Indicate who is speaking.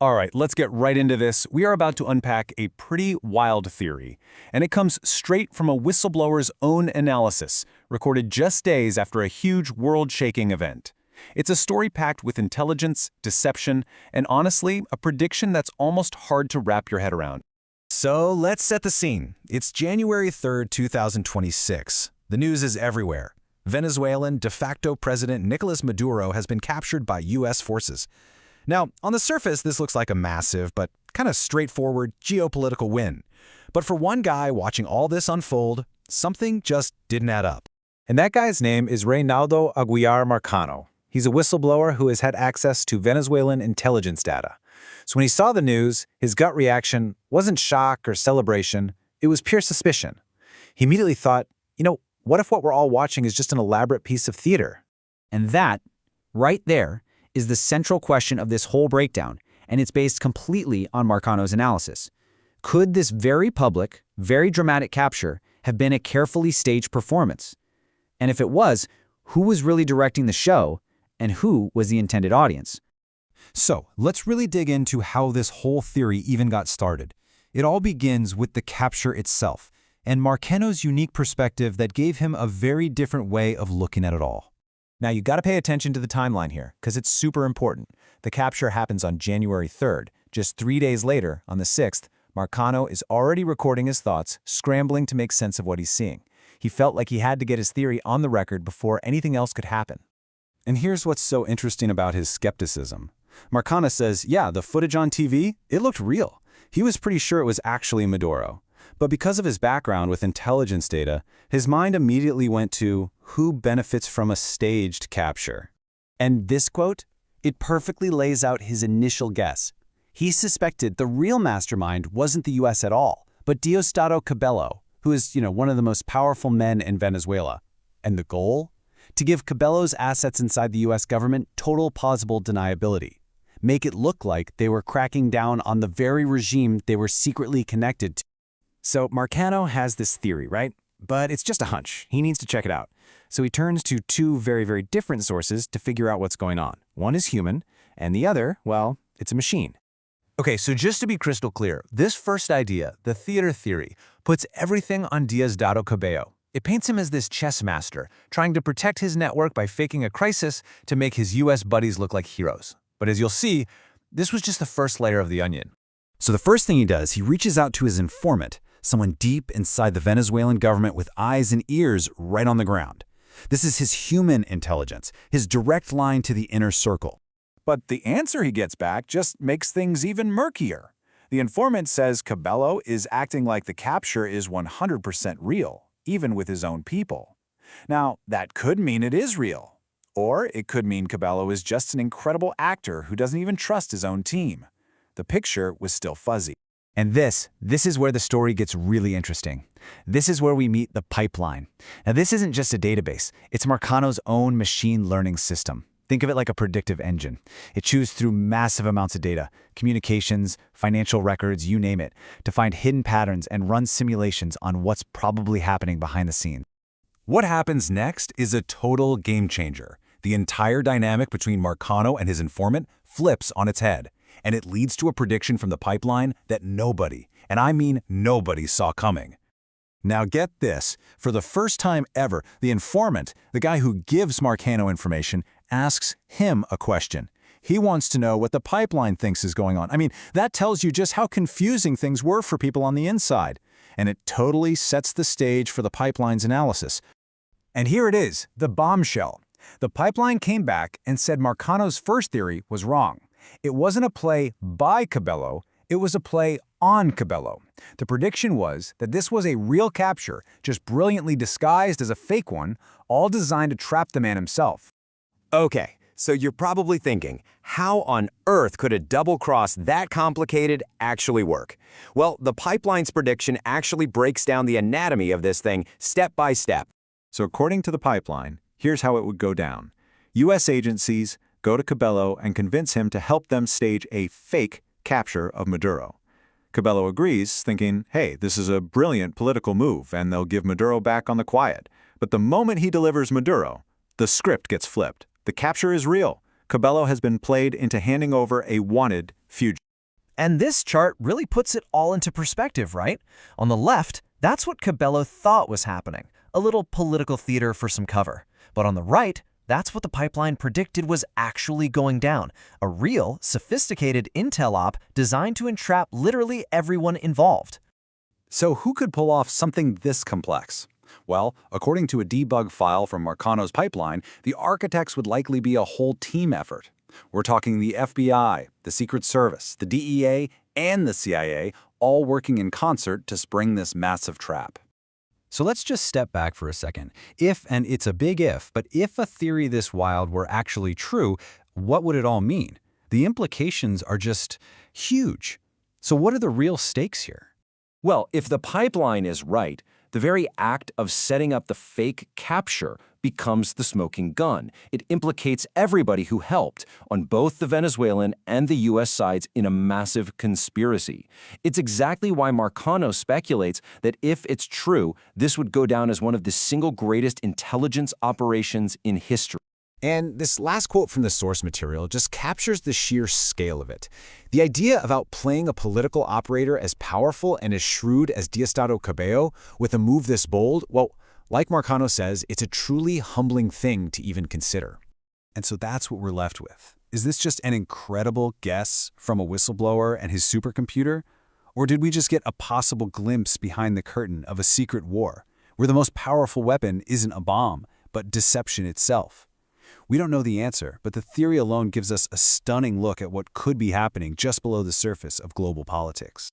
Speaker 1: All right, let's get right into this. We are about to unpack a pretty wild theory, and it comes straight from a whistleblower's own analysis, recorded just days after a huge world-shaking event. It's a story packed with intelligence, deception, and honestly, a prediction that's almost hard to wrap your head around.
Speaker 2: So let's set the scene. It's January 3rd, 2026. The news is everywhere. Venezuelan de facto President Nicolas Maduro has been captured by U.S. forces. Now, on the surface, this looks like a massive but kind of straightforward geopolitical win. But for one guy watching all this unfold, something just didn't add up.
Speaker 3: And that guy's name is Reynaldo Aguiar Marcano. He's a whistleblower who has had access to Venezuelan intelligence data. So when he saw the news, his gut reaction wasn't shock or celebration, it was pure suspicion. He immediately thought, what if what we're all watching is just an elaborate piece of theater?
Speaker 4: And that, right there, is the central question of this whole breakdown, and it's based completely on Marcano's analysis. Could this very public, very dramatic capture have been a carefully staged performance? And if it was, who was really directing the show, and who was the intended audience?
Speaker 2: So let's really dig into how this whole theory even got started. It all begins with the capture itself, and Marcano's unique perspective that gave him a very different way of looking at it all.
Speaker 3: Now, you got to pay attention to the timeline here, because it's super important. The capture happens on January 3rd. Just 3 days later, on the 6th, Marcano is already recording his thoughts, scrambling to make sense of what he's seeing. He felt like he had to get his theory on the record before anything else could happen.
Speaker 2: And here's what's so interesting about his skepticism. Marcano says, yeah, the footage on TV, it looked real. He was pretty sure it was actually Maduro. But because of his background with intelligence data, his mind immediately went to who benefits from a staged capture.
Speaker 5: And this quote, it perfectly lays out his initial guess. He suspected the real mastermind wasn't the U.S. at all, but Diosdado Cabello, who is, one of the most powerful men in Venezuela. And the goal? To give Cabello's assets inside the U.S. government total plausible deniability. Make it look like they were cracking down on the very regime they were secretly connected to.
Speaker 2: So Marcano has this theory, right? But it's just a hunch. He needs to check it out. So he turns to two very, very different sources to figure out what's going on. One is human, and the other, well, it's a machine.
Speaker 1: Okay, so just to be crystal clear, this first idea, the theater theory, puts everything on Diosdado Cabello. It paints him as this chess master, trying to protect his network by faking a crisis to make his U.S. buddies look like heroes. But as you'll see, this was just the first layer of the onion.
Speaker 2: So the first thing he does, he reaches out to his informant, someone deep inside the Venezuelan government with eyes and ears right on the ground. This is his human intelligence, his direct line to the inner circle.
Speaker 6: But the answer he gets back just makes things even murkier. The informant says Cabello is acting like the capture is 100% real, even with his own people. Now, that could mean it is real. Or it could mean Cabello is just an incredible actor who doesn't even trust his own team. The picture was still fuzzy.
Speaker 5: And this is where the story gets really interesting. This is where we meet the pipeline. Now, this isn't just a database. It's Marcano's own machine learning system. Think of it like a predictive engine. It chews through massive amounts of data, communications, financial records, you name it, to find hidden patterns and run simulations on what's probably happening behind the scenes.
Speaker 2: What happens next is a total game changer. The entire dynamic between Marcano and his informant flips on its head. And it leads to a prediction from the pipeline that nobody, and I mean nobody, saw coming. Now get this, for the first time ever, the informant, the guy who gives Marcano information, asks him a question. He wants to know what the pipeline thinks is going on. I mean, that tells you just how confusing things were for people on the inside. And it totally sets the stage for the pipeline's analysis.
Speaker 6: And here it is, the bombshell. The pipeline came back and said Marcano's first theory was wrong. It wasn't a play by Cabello, it was a play on Cabello. The prediction was that this was a real capture, just brilliantly disguised as a fake one, all designed to trap the man himself.
Speaker 7: Okay, so you're probably thinking, how on earth could a double cross that complicated actually work? Well, the pipeline's prediction actually breaks down the anatomy of this thing step by step.
Speaker 2: So according to the pipeline, here's how it would go down. U.S. agencies go to Cabello and convince him to help them stage a fake capture of Maduro. Cabello agrees, thinking, hey, this is a brilliant political move, and they'll give Maduro back on the quiet. But the moment he delivers Maduro, the script gets flipped. The capture is real. Cabello has been played into handing over a wanted fugitive.
Speaker 8: And this chart really puts it all into perspective, right? On the left, that's what Cabello thought was happening, a little political theater for some cover. But on the right, that's what the pipeline predicted was actually going down, a real, sophisticated intel op designed to entrap literally everyone involved.
Speaker 2: So who could pull off something this complex? Well, according to a debug file from Marcano's pipeline, the architects would likely be a whole team effort. We're talking the FBI, the Secret Service, the DEA, and the CIA all working in concert to spring this massive trap.
Speaker 3: So let's just step back for a second. If, and it's a big if, but if a theory this wild were actually true, what would it all mean? The implications are just huge. So what are the real stakes here?
Speaker 7: Well, if the pipeline is right, the very act of setting up the fake capture becomes the smoking gun. It implicates everybody who helped on both the Venezuelan and the U.S. sides in a massive conspiracy. It's exactly why Marcano speculates that if it's true, this would go down as one of the single greatest intelligence operations in history.
Speaker 3: And this last quote from the source material just captures the sheer scale of it. The idea of outplaying a political operator as powerful and as shrewd as Diosdado Cabello with a move this bold, well, like Marcano says, it's a truly humbling thing to even consider.
Speaker 2: And so that's what we're left with. Is this just an incredible guess from a whistleblower and his supercomputer? Or did we just get a possible glimpse behind the curtain of a secret war, where the most powerful weapon isn't a bomb, but deception itself? We don't know the answer, but the theory alone gives us a stunning look at what could be happening just below the surface of global politics.